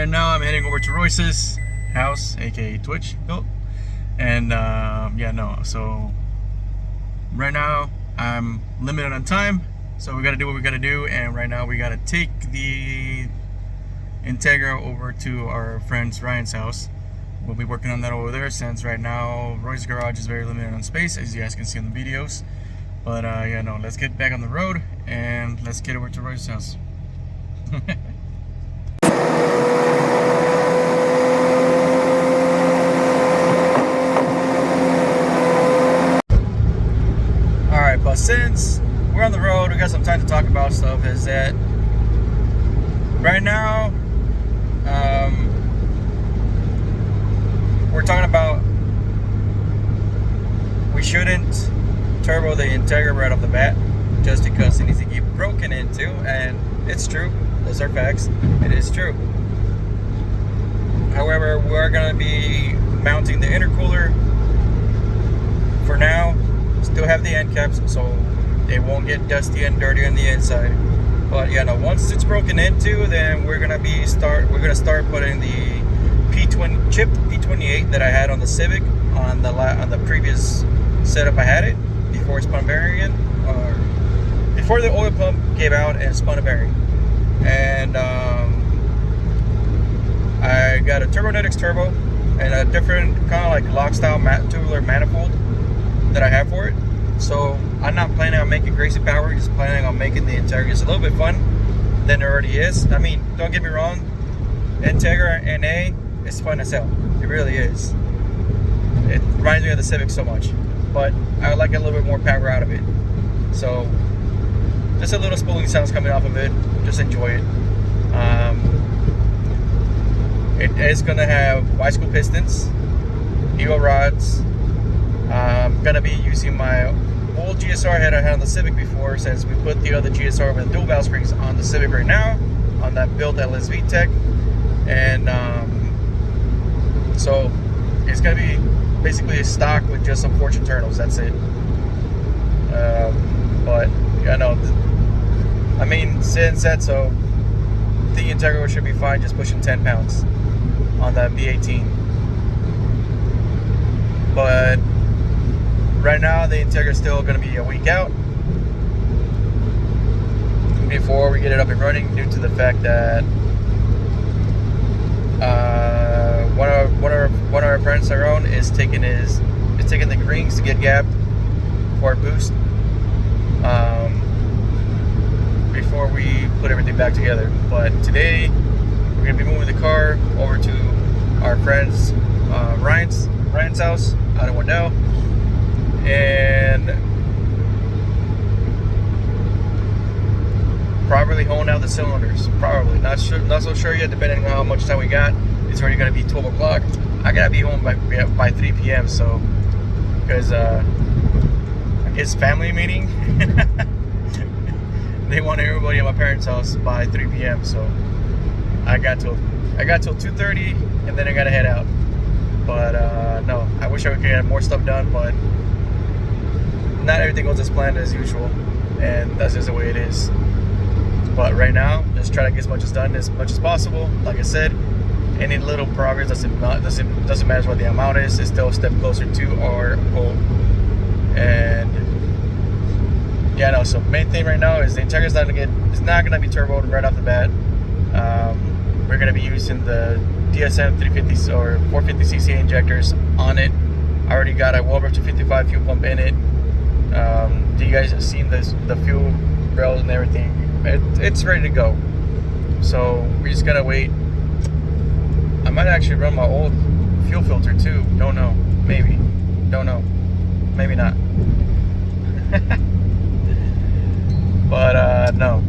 right now I'm heading over to Royce's house, aka Twitch built, and so right now I'm limited on time, so we gotta do what we gotta do, and right now we gotta take the Integra over to our friend's Ryan's house. We'll be working on that over there, since right now Royce's garage is very limited on space, as you guys can see in the videos. But let's get back on the road and let's get over to Royce's house. Alright, but since we're on the road, we got some time to talk about stuff. Is that right now we're talking about we shouldn't turbo the Integra right off the bat, just because it needs to get broken into, and it's true. Those are facts. It is true. However, we're going to be mounting the intercooler for now. Still have the end caps, so it won't get dusty and dirty on the inside. But once it's broken into, then we're gonna start putting the chipped P28 that I had on the Civic on the previous setup. I had it before it spun bearing, or before the oil pump gave out and spun a bearing. And I got a Turbonetics turbo and a different kind of like lock style tubular manifold that I have for it. So I'm not planning on making crazy power, just planning on making the Integra just a little bit fun than it already is. I mean, don't get me wrong, Integra NA is fun as hell. It really is. It reminds me of the Civic so much, but I would like a little bit more power out of it. So just a little spooling sounds coming off of it. Just enjoy it. It is gonna have Y-screw pistons, Evo rods. I'm gonna be using my old GSR head I had on the Civic before, since we put the other GSR with dual valve springs on the Civic right now, on that built LSV Tech. And so it's gonna be basically a stock with just some fortune turtles. That's it. But I mean, since that, so the Integra should be fine, just pushing 10 pounds on that V18. But right now the Integra is still going to be a week out before we get it up and running, due to the fact that one of our friends, Tyrone, is taking the rings to get gapped for a boost before we put everything back together. But today we're going to be moving the car over to our friend's Ryan's house out in Wendell, and properly hone out the cylinders. Probably not so sure yet, depending on how much time we got. It's already going to be 12 o'clock. I gotta be home by 3 p.m. So, because it's family meeting. They want everybody at my parents' house by 3 p.m. So I got till 2:30, and then I gotta head out. But no, I wish I could get more stuff done, but not everything goes as planned as usual, and that's just the way it is. But right now, just try to get as much as possible. Like I said, any little progress doesn't matter what the amount is. It's still a step closer to our goal. And so main thing right now is the Integra is not gonna be turboed right off the bat. We're gonna be using the DSM 350 or 450cc injectors on it. I already got a Wilbur 255 fuel pump in it. You guys have seen the fuel rails and everything. It's ready to go. So we just gotta wait. I might actually run my old fuel filter too. Don't know. Maybe. Don't know. Maybe not. But no.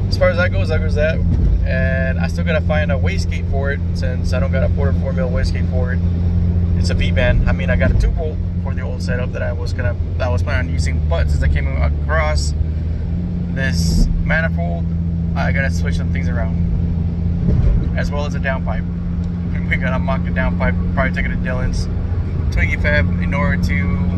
As far as that goes that. And I still gotta find a wastegate for it, since I don't got a 4 mil wastegate for it. It's a V-band. I mean, I got a 2-volt for the old setup that I was planning on using, but since I came across this manifold, I gotta switch some things around, as well as a downpipe. We gotta mock the downpipe, probably take it to Dylan's Twiggy Fab in order to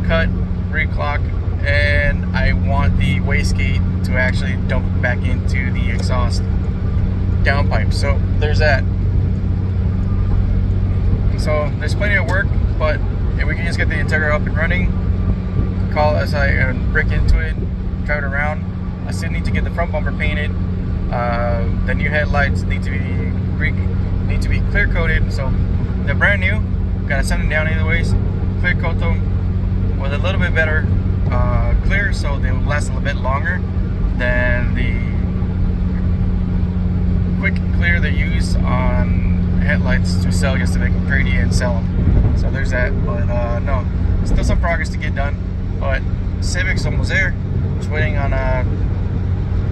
cut, reclock, and I want the wastegate to actually dump back into the exhaust. downpipe. So there's that. So there's plenty of work, but if we can just get the Integra up and running, call as I break into it, drive it around. I still need to get the front bumper painted. The new headlights need to be clear coated. So they're brand new. Gotta send them down anyways. Clear coat them with a little bit better clear, so they will last a little bit longer than the quick clear they use on headlights to sell just to make them pretty and sell them. So there's that. But no, still some progress to get done. But Civic's almost there. Just waiting on a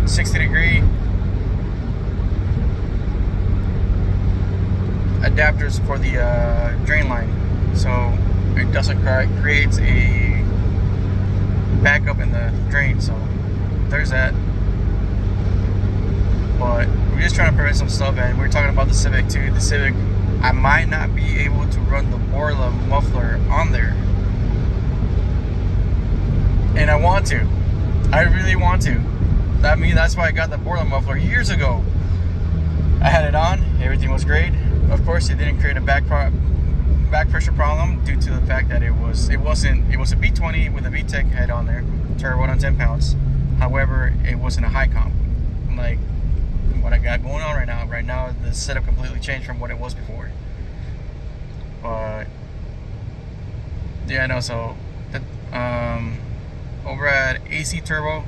60-degree adapters for the drain line, so it doesn't creates a backup in the drain. So there's that. But we're just trying to prevent some stuff, and we're talking about the Civic too. The Civic, I might not be able to run the Borla muffler on there, and I want to. I really want to. That's why I got the Borla muffler years ago. I had it on, everything was great. Of course, it didn't create a back pressure problem due to the fact that it was a B20 with a VTEC head on there, turbo on 10 pounds. However, it wasn't a high comp like what I got going on right now. Right now, the setup completely changed from what it was before. But yeah, no. So over at AC Turbo,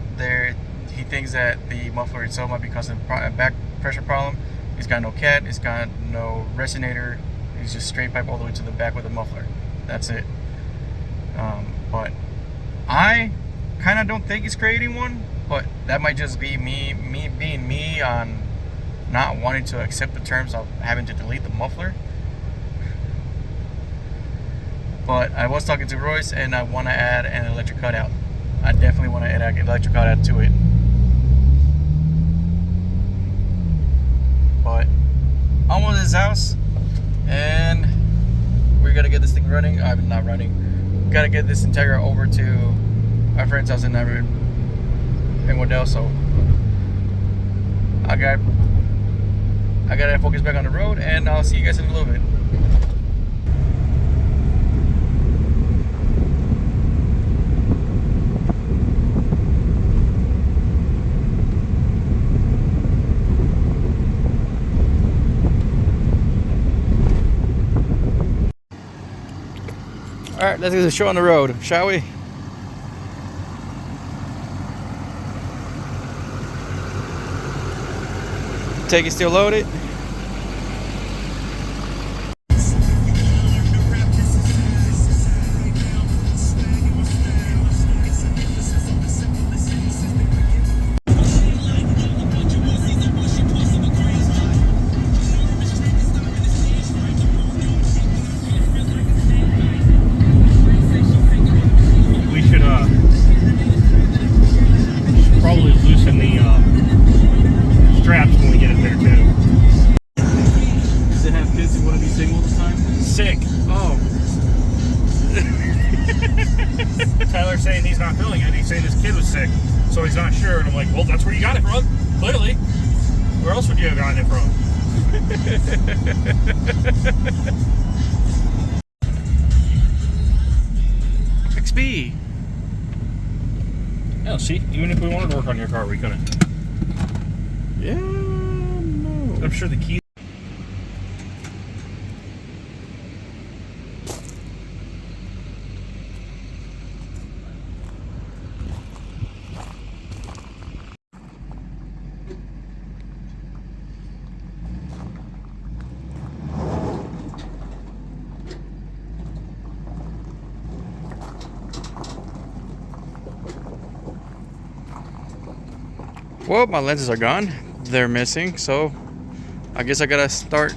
he thinks that the muffler itself might be causing a back pressure problem. It's got no cat, it's got no resonator, it's just straight pipe all the way to the back with the muffler. That's it. But I kind of don't think it's creating one, but that might just be me being me on not wanting to accept the terms of having to delete the muffler. But I was talking to Royce, and I want to add an electric cutout. I definitely want to add an electric cutout to it. But almost at his house, and we're gonna get this thing running. I'm not running. Gotta get this Integra over to our friend's house in Waddell. So I gotta focus back on the road, and I'll see you guys in a little bit. Alright, let's get the show on the road, shall we? Tank is still loaded. Probably loosen the straps when we get it there too. Does it have kids who want to be single all the time? Sick. Oh. Tyler's saying he's not feeling it. He's saying his kid was sick, so he's not sure. And I'm like, well, that's where you got it from, clearly. Where else would you have gotten it from? XP. Yeah, see, even if we wanted to work on your car, we couldn't. Yeah, no. I'm sure the key. Well, my lenses are gone. They're missing, so I guess I gotta start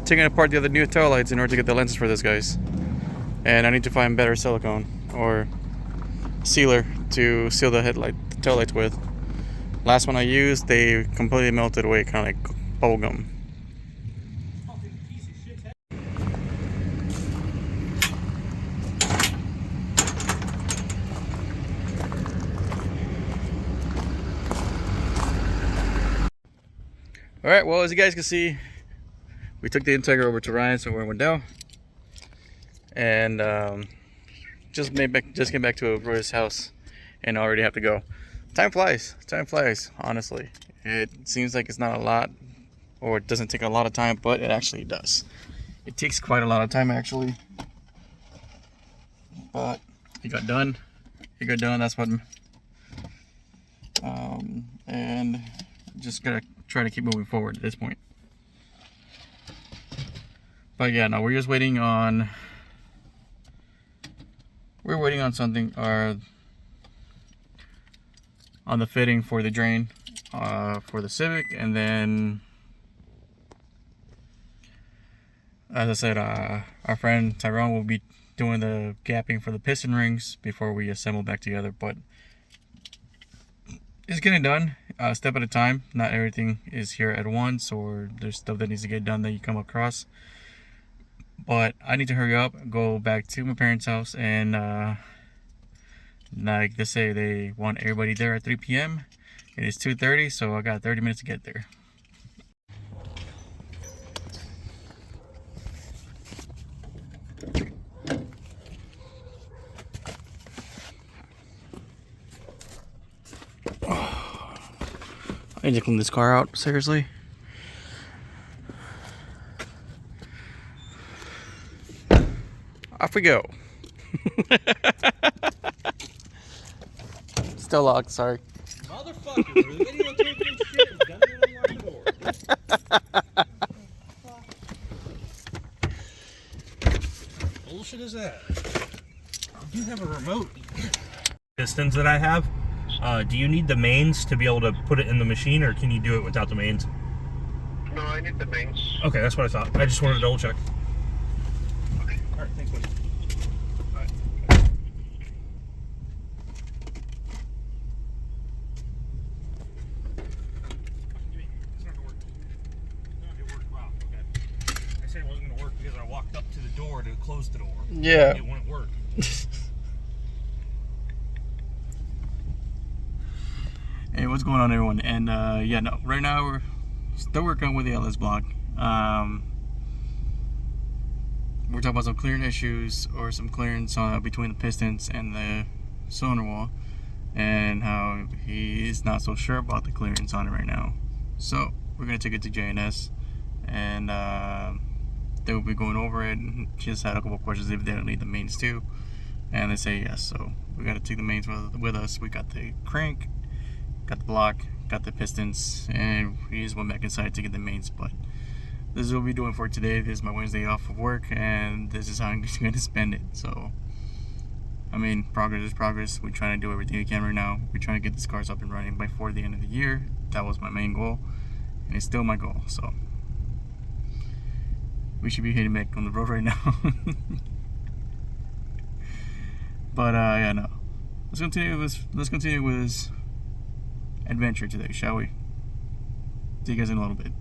taking apart the other new tail lights in order to get the lenses for this, guys. And I need to find better silicone or sealer to seal the tail lights with. Last one I used, they completely melted away, kind of like bubble gum. All right, well, as you guys can see, we took the Integra over to Ryan, so we're in Wendell, and just came back to Roy's house, and I already have to go. Time flies, honestly. It seems like it's not a lot, or it doesn't take a lot of time, but it actually does. It takes quite a lot of time, actually. But it got done. That's what. And just gotta try to keep moving forward at this point. But yeah, no, we're just waiting on. We're waiting on something, on the fitting for the drain, for the Civic, and then, as I said, our friend Tyrone will be doing the gapping for the piston rings before we assemble back together. But it's getting done, a step at a time. Not everything is here at once, or there's stuff that needs to get done that you come across. But I need to hurry up, go back to my parents' house, and like they say, they want everybody there at 3 p.m. It is 2:30, so I got 30 minutes to get there. I need to clean this car out, seriously. Off we go. Still locked, sorry. Motherfucker, the videotaping shit and done it unlock the door. Bullshit is that? You have a remote. Pistons that I have. Do you need the mains to be able to put it in the machine, or can you do it without the mains? No, I need the mains. Okay, that's what I thought. I just wanted to double check. Okay. All right, thanks, buddy. All right. It's not gonna work. No, it worked. Wow. Okay. I said it wasn't gonna work because I walked up to the door to close the door. Yeah. It wouldn't work. Hey, what's going on, everyone? And yeah, no, right now we're still working with the LS block. We're talking about some clearance issues, or some clearance between the pistons and the cylinder wall, and how he is not so sure about the clearance on it right now. So we're gonna take it to JNS, and they will be going over it. Just had a couple questions if they don't need the mains too, and they say yes. So we got to take the mains with us. We got the crank, got the block, got the pistons, and we just went back inside to get the mains. But this is what we're doing for today. This is my Wednesday off of work, and this is how I'm going to spend it. So, I mean, progress is progress. We're trying to do everything we can right now. We're trying to get these cars up and running before the end of the year. That was my main goal, and it's still my goal. So, we should be hitting back on the road right now. But yeah, no. Let's continue with this adventure today, shall we? See you guys in a little bit.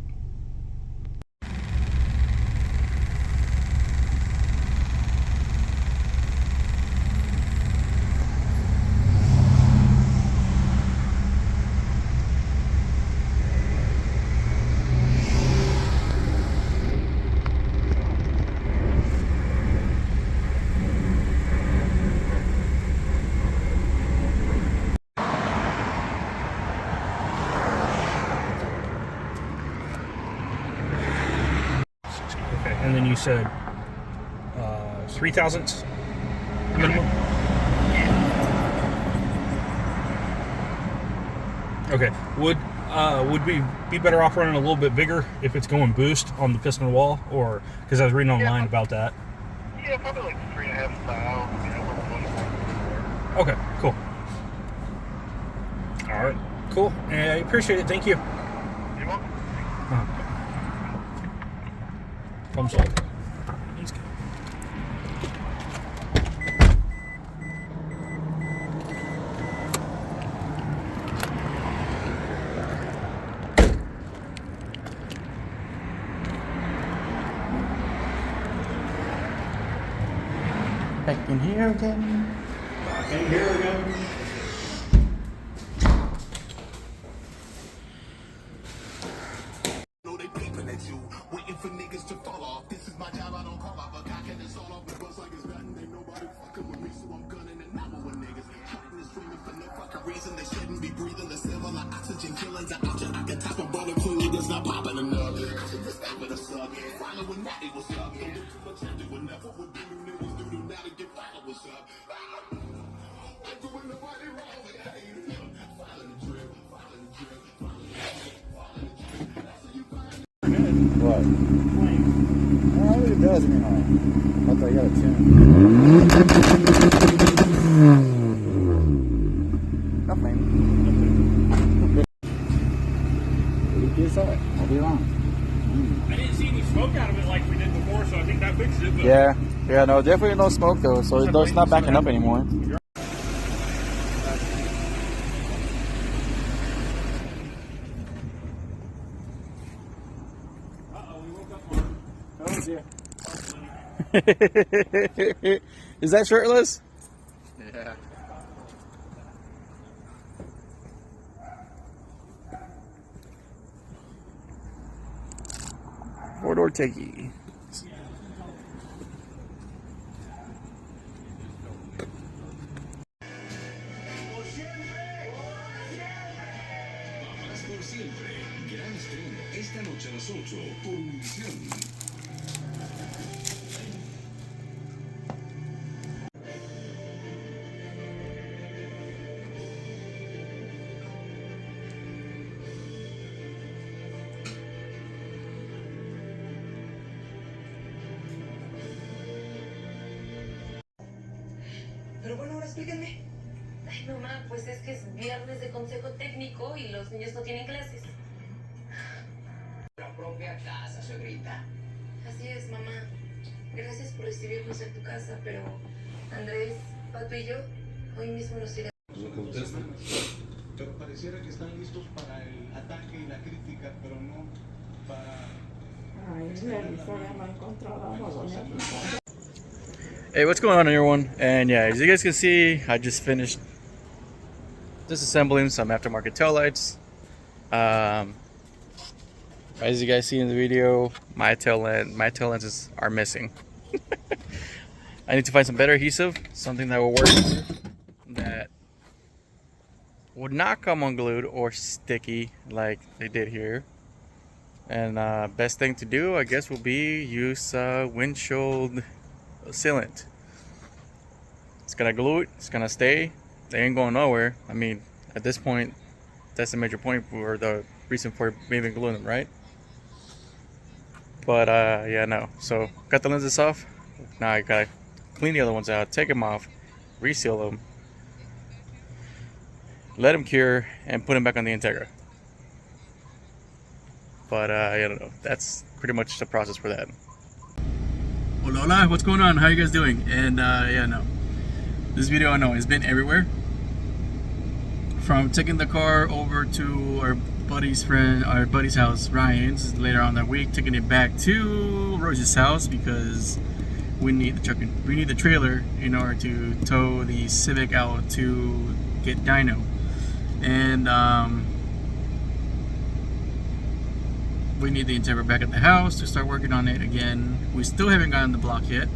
Okay, and then you said 3 thousandths minimum? Okay, would we be better off running a little bit bigger if it's going boost on the piston wall, or because I was reading online about that? Yeah, probably like 3.5 thou. You know, we're Okay, cool. All right, cool. I appreciate it. Thank you. You're welcome. Problem solved. He's good. Back in here again. Back in here again. What? Oh, it does mean hard. I thought you got a tune. Nothing. What do you say? I'll be wrong. I didn't see any smoke out of it like we did before, so I think that fixed it. But Yeah, no, definitely no smoke though, so it's not backing up anymore. we woke up on. Oh, dear. Is that shirtless? Yeah. Four-door Tiki. Más por siempre. Gran estreno esta noche a las 8 por Univisión. Pero bueno, ahora explíquenme. Ay, mamá, pues es que es viernes de consejo técnico y los niños no tienen clases. La propia casa, suegrita. Así es, mamá. Gracias por recibirnos en tu casa, pero Andrés, Pato y yo, hoy mismo nos iremos. Pero pareciera que están listos para el ataque y la crítica, pero no para... Hey, what's going on everyone? And yeah, as you guys can see, I just finished disassembling some aftermarket taillights. As you guys see in the video, my tail lenses are missing. I need to find some better adhesive, something that will work, that would not come unglued or sticky like they did here. And best thing to do, I guess, will be use windshield sealant. It's gonna glue it, it's gonna stay, they ain't going nowhere. I mean, at this point, that's the major point for the reason for maybe gluing them, right? But yeah, no. So got the lenses off. Now I gotta clean the other ones out, take them off, reseal them, let them cure, and put them back on the Integra. But I don't know. That's pretty much the process for that. Hola, what's going on? How you guys doing? And yeah, no. This video, I know, has been everywhere. From taking the car over to our buddy's house, Ryan's, later on that week, taking it back to Rose's house because we need the truck, we need the trailer in order to tow the Civic out to get dyno. And we need the Integra back at the house to start working on it again. We still haven't gotten the block yet.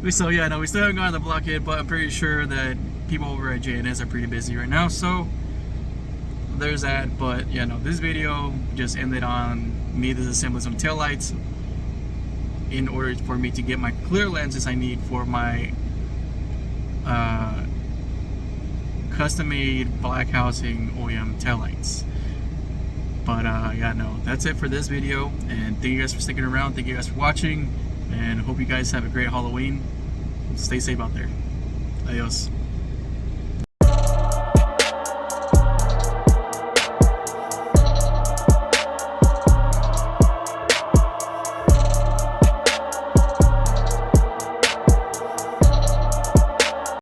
We still haven't gotten the block yet, but I'm pretty sure that people over at JNS are pretty busy right now, so there's that. But yeah, no, this video just ended on me disassembling some taillights in order for me to get my clear lenses I need for my custom-made black housing OEM taillights. But yeah, no, that's it for this video, and thank you guys for sticking around, thank you guys for watching, and hope you guys have a great Halloween. Stay safe out there. Adios.